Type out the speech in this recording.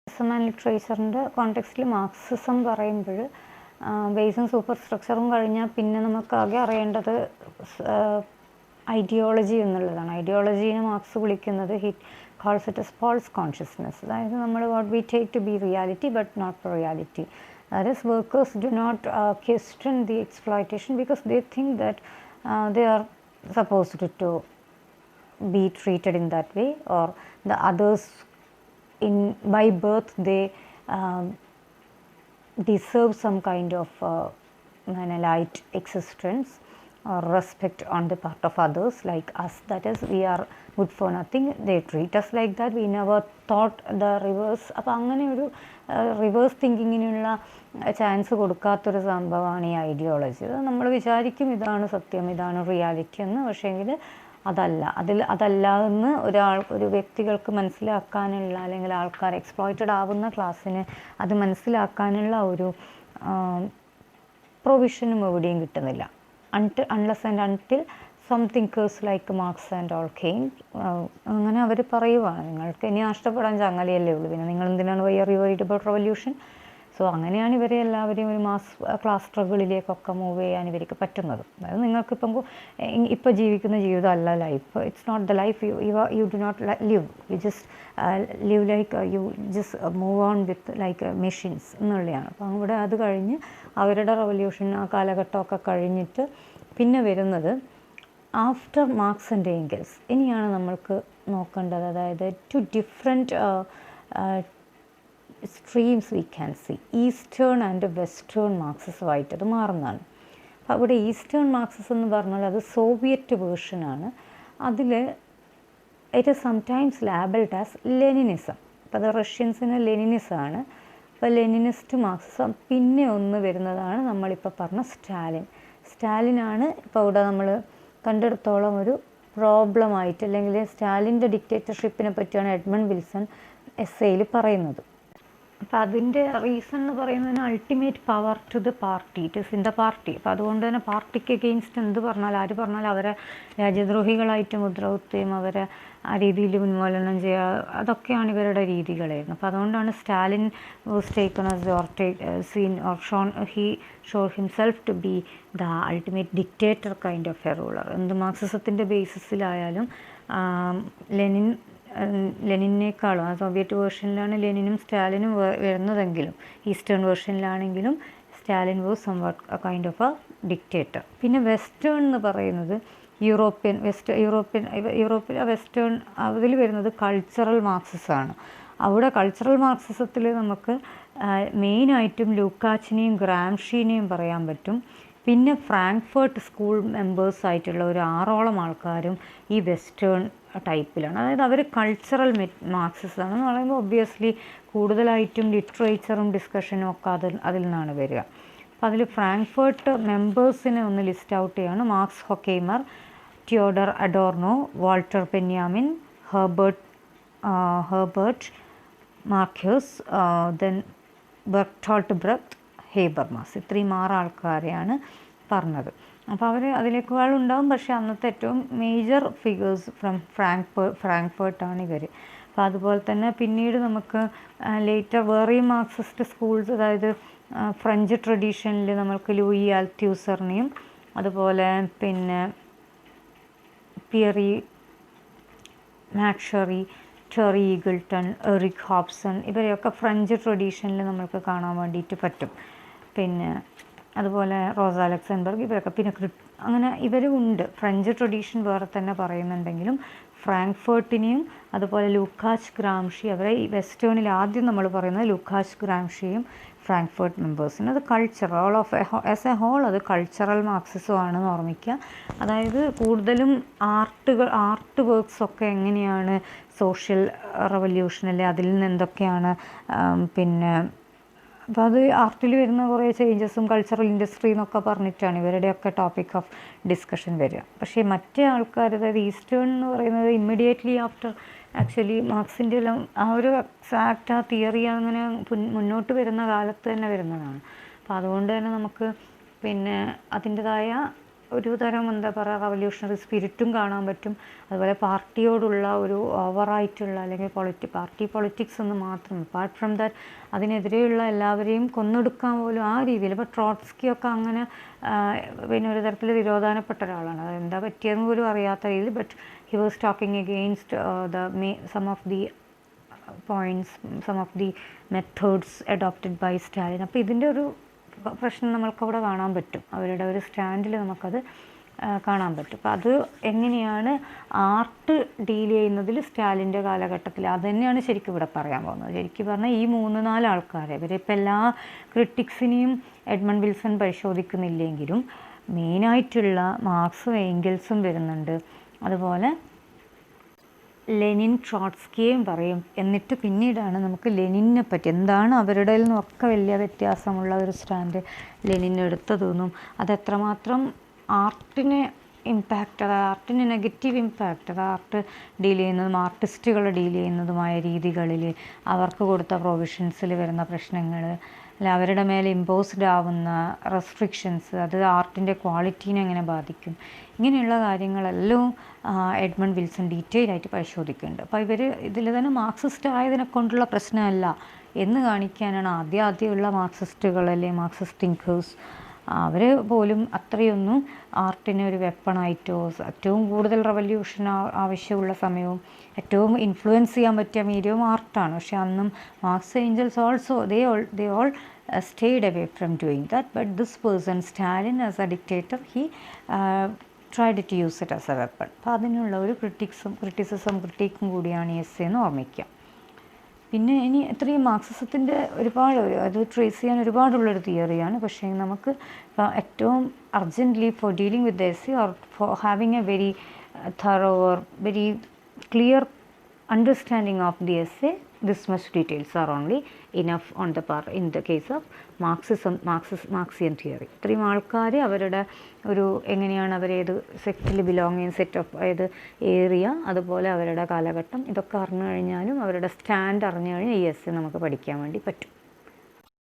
Marxism and ലിറ്ററേച്ചറിൻ്റെ കോണ്ടെക്സ്റ്റിൽ Marxism പറയുമ്പോൾ ബേസും super സ്ട്രക്ചറും കഴിഞ്ഞാൽ പിന്നെ നമുക്കാകെ അറിയേണ്ടത് ഐഡിയോളജി എന്നുള്ളതാണ്. ഐഡിയോളജീനെ മാർക്സ് വിളിക്കുന്നത് calls it as false consciousness. അതായത് നമ്മൾ what we take to be reality but not for reality. That is, workers do not question the exploitation because they think that they are supposed to be treated in that way, or the others by birth they deserve some kind of light existence or respect on the part of others like us. That is, we are good for nothing, they treat us like that, we never thought the reverse. അപ്പോൾ അങ്ങനെ ഒരു reverse തിങ്കിങ്ങിനുള്ള chance കൊടുക്കാത്തൊരു സംഭവമാണ് ഈ ideology. നമ്മൾ വിചാരിക്കും ഇതാണ് സത്യം, ഇതാണ് റിയാലിറ്റി എന്ന്, പക്ഷേങ്കിൽ അതല്ല എന്ന് ഒരു വ്യക്തികൾക്ക് മനസ്സിലാക്കാനുള്ള, അല്ലെങ്കിൽ ആൾക്കാർ എക്സ്പ്ലോയിറ്റഡ് ആവുന്ന ക്ലാസ്സിന് അത് മനസ്സിലാക്കാനുള്ള ഒരു പ്രൊവിഷനും എവിടെയും കിട്ടുന്നില്ല. Unless and until some thinkers like Marx and all came. അങ്ങനെ അവർ പറയുവാണ്, നിങ്ങൾക്ക് ഇനി നഷ്ടപ്പെടാൻ ചങ്ങലയല്ലേ ഉള്ളൂ, പിന്നെ നിങ്ങൾ എന്തിനാണ് വറീഡ് അബൌട്ട് റെവല്യൂഷൻ. സോ അങ്ങനെയാണ് ഇവരെ എല്ലാവരെയും ഒരു ക്ലാസ് സ്ട്രഗിളിലേക്കൊക്കെ മൂവ് ചെയ്യാൻ ഇവർക്ക് പറ്റുന്നത്. അതായത് നിങ്ങൾക്കിപ്പം ഇപ്പോൾ ജീവിക്കുന്ന ജീവിതം അല്ല life. It's not the life you do not live, you just live like you just move on with like machines എന്നുള്ളതാണ്. അപ്പം അവിടെ അത് കഴിഞ്ഞ് അവരുടെ റെവല്യൂഷൻ ആ കാലഘട്ടമൊക്കെ കഴിഞ്ഞിട്ട് പിന്നെ വരുന്നത് ആഫ്റ്റർ മാർക്സ് ആൻഡ് എംഗൽസ്. ഇനിയാണ് നമ്മൾക്ക് നോക്കേണ്ടത്. അതായത് two different streams we can see, eastern and western മാർക്സിസമായിട്ട് അത് മാറുന്നതാണ്. അപ്പോൾ അവിടെ ഈസ്റ്റേൺ മാർക്സിസം എന്ന് പറഞ്ഞാൽ അത് സോവിയറ്റ് വേർഷനാണ്. അതിൽ it is sometimes labelled as Leninism. അപ്പോൾ അത് റഷ്യൻസിന് ലെനിനിസമാണ്. അപ്പോൾ ലെനിനിസ്റ്റ് മാർക്സിസം. പിന്നെ ഒന്ന് വരുന്നതാണ് നമ്മളിപ്പോൾ പറഞ്ഞ സ്റ്റാലിനാണ് ഇപ്പോൾ അവിടെ നമ്മൾ കണ്ടെടുത്തോളം ഒരു പ്രോബ്ലമായിട്ട്, അല്ലെങ്കിൽ സ്റ്റാലിൻ്റെ ഡിക്റ്റേറ്റർഷിപ്പിനെ പറ്റിയാണ് എഡ്മണ്ട് വിൽസൺ എസ്സേയിൽ പറയുന്നത്. അപ്പോൾ അതിൻ്റെ റീസൺ എന്ന് പറയുന്നതിന് ultimate power to the party, it is in the party. അപ്പോൾ അതുകൊണ്ട് തന്നെ പാർട്ടിക്ക് എഗെയിൻസ്റ്റ് എന്ത് പറഞ്ഞാൽ, ആര് പറഞ്ഞാൽ അവരെ രാജ്യദ്രോഹികളായിട്ട് മുദ്രകുത്തുകയും അവരെ ആ രീതിയിൽ ഉന്മൂലനം ചെയ്യുക, അതൊക്കെയാണ് ഇവരുടെ രീതികളായിരുന്നു. അപ്പോൾ അതുകൊണ്ടാണ് Stalin was taken as or seen or he showed himself to be the ultimate dictator kind of a ruler. എന്ത് മാർക്സിസത്തിൻ്റെ ബേസിസിലായാലും ലെനിനേക്കാളും, ആ സോവിയറ്റ് വേർഷനിലാണ് ലെനിനും സ്റ്റാലിനും വരുന്നതെങ്കിലും, ഈസ്റ്റേൺ വേർഷനിലാണെങ്കിലും Stalin was somewhat kind of a dictator. പിന്നെ വെസ്റ്റേൺ എന്ന് പറയുന്നത് യൂറോപ്പിലെ വെസ്റ്റേൺ, അതിൽ വരുന്നത് കൾച്ചറൽ മാർക്സിസമാണ്. അവിടെ കൾച്ചറൽ മാർക്സിസത്തിൽ നമുക്ക് മെയിനായിട്ടും ലൂക്കാച്ചിനെയും ഗ്രാംഷിനെയും പറയാൻ പറ്റും. പിന്നെ ഫ്രാങ്ക്ഫർട്ട് സ്കൂൾ മെമ്പേഴ്സായിട്ടുള്ള ഒരു 6ഓളം ആൾക്കാരും ഈ വെസ്റ്റേൺ ടൈപ്പിലാണ്. അതായത് അവർ കൾച്ചറൽ മാർക്സിസമാണ് എന്ന് പറയുമ്പോൾ ഒബ്വിയസ്ലി കൂടുതലായിട്ടും ലിറ്ററേച്ചറും ഡിസ്കഷനും ഒക്കെ അതിൽ നിന്നാണ് വരിക. അപ്പോൾ അതിൽ ഫ്രാങ്ക്ഫർട്ട് മെമ്പേഴ്സിനെ ഒന്ന് ലിസ്റ്റ് ഔട്ട് ചെയ്യാണ്. Max Horkheimer, Theodor Adorno, Walter Benjamin, Herbert Marcuse, then Bertolt Brecht, Habermas. ഇത്രയും 6 ആൾക്കാരെയാണ് പറഞ്ഞത്. അപ്പോൾ അവർ അതിലേക്കുണ്ടാവും. പക്ഷേ അന്നത്തെ ഏറ്റവും മേജർ ഫിഗേഴ്സ് ഫ്രം ഫ്രാങ്ക്ഫർട്ടാണ് ഇവർ. അപ്പോൾ അതുപോലെ തന്നെ പിന്നീട് നമുക്ക് ലേറ്റർ വേറെയും മാർക്സിസ്റ്റ് സ്കൂൾസ്, അതായത് ഫ്രഞ്ച് ട്രഡീഷനിൽ നമ്മൾക്ക് ലൂയി ആൽത്യൂസറിനെയും അതുപോലെ പിന്നെ Pierre Macherey, Terry Eagleton, Eric Hobsbawm, ഇവരെയൊക്കെ ഫ്രഞ്ച് ട്രഡീഷനിൽ നമ്മൾക്ക് കാണാൻ വേണ്ടിയിട്ട് പറ്റും. പിന്നെ അതുപോലെ റോസ അലക്സൻബർഗ്, ഇവരൊക്കെ പിന്നെ അങ്ങനെ ഇവരും ഉണ്ട്. ഫ്രഞ്ച് ട്രഡീഷൻ വേറെ തന്നെ പറയുന്നുണ്ടെങ്കിലും ഫ്രാങ്ക്ഫർട്ടിനെയും അതുപോലെ ലൂക്കാച്ച് ഗ്രാംഷി, അവരെ ഈ വെസ്റ്റേണിൽ ആദ്യം നമ്മൾ പറയുന്നത് ലൂക്കാച്ച് ഗ്രാംഷിയും ഫ്രാങ്ക്ഫർട്ട് മെമ്പേഴ്സിന്. അത് കൾച്ചർ ആസ് എ ഹോൾ അത് കൾച്ചറൽ മാർക്സിസം ആണെന്ന് ഓർമ്മിക്കുക. അതായത് കൂടുതലും ആർട്ട് വർക്ക്സൊക്കെ എങ്ങനെയാണ് സോഷ്യൽ റെവല്യൂഷനിൽ അതിൽ നിന്ന് എന്തൊക്കെയാണ് പിന്നെ അപ്പോൾ അത് ആർട്ടിൽ വരുന്ന കുറേ ചേഞ്ചസും കൾച്ചറൽ ഇൻഡസ്ട്രി എന്നൊക്കെ പറഞ്ഞിട്ടാണ് ഇവരുടെയൊക്കെ ടോപ്പിക് ഓഫ് ഡിസ്കഷൻ വരിക. പക്ഷേ മറ്റേ ആൾക്കാർ, അതായത് ഈസ്റ്റേൺ എന്ന് പറയുന്നത് ഇമ്മീഡിയറ്റ്ലി ആഫ്റ്റർ ആക്ച്വലി മാർക്സിൻ്റെ എല്ലാം ആ ഒരു എക്സാക്റ്റ് ആ തിയറി അങ്ങനെ മുന്നോട്ട് വരുന്ന കാലത്ത് തന്നെ വരുന്നതാണ്. അപ്പോൾ അതുകൊണ്ട് തന്നെ നമുക്ക് പിന്നെ അതിൻ്റെതായ ഒരു തരം എന്താ പറയുക റവല്യൂഷണറി സ്പിരിറ്റും കാണാൻ പറ്റും. അതുപോലെ പാർട്ടിയോടുള്ള ഒരു ഓവറായിട്ടുള്ള അല്ലെങ്കിൽ പാർട്ടി പൊളിറ്റിക്സ് എന്ന് മാത്രം, അപ്പാർട്ട് ഫ്രം ദാറ്റ് അതിനെതിരെയുള്ള എല്ലാവരെയും കൊന്നൊടുക്കാൻ പോലും ആ രീതിയിൽ. ഇപ്പോൾ ട്രോട്സ്കിയൊക്കെ അങ്ങനെ പിന്നെ ഒരു തരത്തിൽ തിരോധാനപ്പെട്ട ഒരാളാണ്. അത് എന്താ പറ്റിയെന്ന് പോലും അറിയാത്ത രീതിയിൽ. But he was talking against some of the points, some of the methods adopted by Stalin. അപ്പോൾ ഇതിൻ്റെ ഒരു പ്രശ്നം നമ്മൾക്കവിടെ കാണാൻ പറ്റും. അവരുടെ ഒരു സ്റ്റാൻഡിൽ നമുക്കത് കാണാൻ പറ്റും. അപ്പോൾ അത് എങ്ങനെയാണ് ആർട്ട് ഡീൽ ചെയ്യുന്നതിൽ സ്റ്റാലിൻ്റെ കാലഘട്ടത്തിൽ, അത് തന്നെയാണ് ശരിക്കും ഇവിടെ പറയാൻ പോകുന്നത്. ശരിക്കും പറഞ്ഞാൽ ഈ 3-4 ആൾക്കാരെ ഇവരിപ്പോൾ എല്ലാ ക്രിട്ടിക്സിനെയും എഡ്മണ്ട് വിൽസൺ പരിശോധിക്കുന്നില്ലെങ്കിലും മെയിനായിട്ടുള്ള മാർക്സും എംഗൽസും വരുന്നുണ്ട്. അതുപോലെ ലെനിൻ ട്രോട്സ്കിയെയും പറയും. എന്നിട്ട് പിന്നീടാണ് നമുക്ക് ലെനിനെ പറ്റി എന്താണ് അവരുടെ നിന്നൊക്കെ വലിയ വ്യത്യാസമുള്ള ഒരു സ്റ്റാൻഡ് ലെനിൻ എടുത്തതെന്നും അതെത്രമാത്രം ആർട്ടിനെ ഇമ്പാക്റ്റ്, അത് ആർട്ടിന് നെഗറ്റീവ് ഇമ്പാക്റ്റ്, അത് ആർട്ട് ഡീൽ ചെയ്യുന്നതും ആർട്ടിസ്റ്റുകൾ ഡീൽ ചെയ്യുന്നതുമായ രീതികളിൽ അവർക്ക് കൊടുത്ത പ്രൊവിഷൻസിൽ വരുന്ന പ്രശ്നങ്ങൾ, അല്ല അവരുടെ മേലെ ഇമ്പോസ്ഡ് ആവുന്ന റെസ്ട്രിക്ഷൻസ്, അത് ആർട്ടിൻ്റെ ക്വാളിറ്റീനെ എങ്ങനെ ബാധിക്കും, ഇങ്ങനെയുള്ള കാര്യങ്ങളെല്ലാം എഡ്മണ്ട് വിൽസൺ ഡീറ്റെയിൽ ആയിട്ട് പരിശോധിക്കുന്നുണ്ട്. അപ്പോൾ ഇവർ ഇതിൽ തന്നെ മാർക്സിസ്റ്റ് ആയതിനെ കൊണ്ടുള്ള പ്രശ്നമല്ല എന്ന് കാണിക്കാനാണ് ആദ്യമുള്ള മാർക്സിസ്റ്റുകൾ അല്ലെങ്കിൽ മാർക്സിസ്റ്റ് തിങ്കേഴ്സ് അവർ പോലും അത്രയൊന്നും ആർട്ടിനെ ഒരു വെപ്പണായിട്ടോ, ഏറ്റവും കൂടുതൽ റവല്യൂഷൻ ആവശ്യമുള്ള സമയവും ഏറ്റവും ഇൻഫ്ലുവൻസ് ചെയ്യാൻ പറ്റിയ മീഡിയവും ആർട്ടാണ്. പക്ഷെ അന്നും Marx Engels also they all stayed away from doing that. But this person, Stalin as a dictator, he tried to use it as a weapon. അപ്പോൾ അതിനുള്ള ഒരു ക്രിട്ടിക്കും കൂടിയാണ് ഈ എസ്സേ എന്ന് ഓർമ്മിക്കുക. പിന്നെ ഇനി ഇത്രയും മാർക്സിസത്തിൻ്റെ ഒരുപാട് അത് ട്രേസ് ചെയ്യാൻ ഒരുപാടുള്ളൊരു തിയറിയാണ്. പക്ഷേ നമുക്ക് ഏറ്റവും urgently for dealing with the essay or for having a very thorough or very clear understanding of the essay, this much details are only enough on the part in the case of Marxian theory. ഇത്രയും ആൾക്കാർ അവരുടെ ഒരു എങ്ങനെയാണ് അവരേത് സെക്റ്റിൽ belong ചെയ്യുന്ന set of ഏത് area, അതുപോലെ അവരുടെ കാലഘട്ടം, ഇതൊക്കെ അറിഞ്ഞു കഴിഞ്ഞാലും അവരുടെ സ്റ്റാൻഡ് അറിഞ്ഞു കഴിഞ്ഞാൽ ഈ എസ്സേ നമുക്ക് പഠിക്കാൻ വേണ്ടി പറ്റും.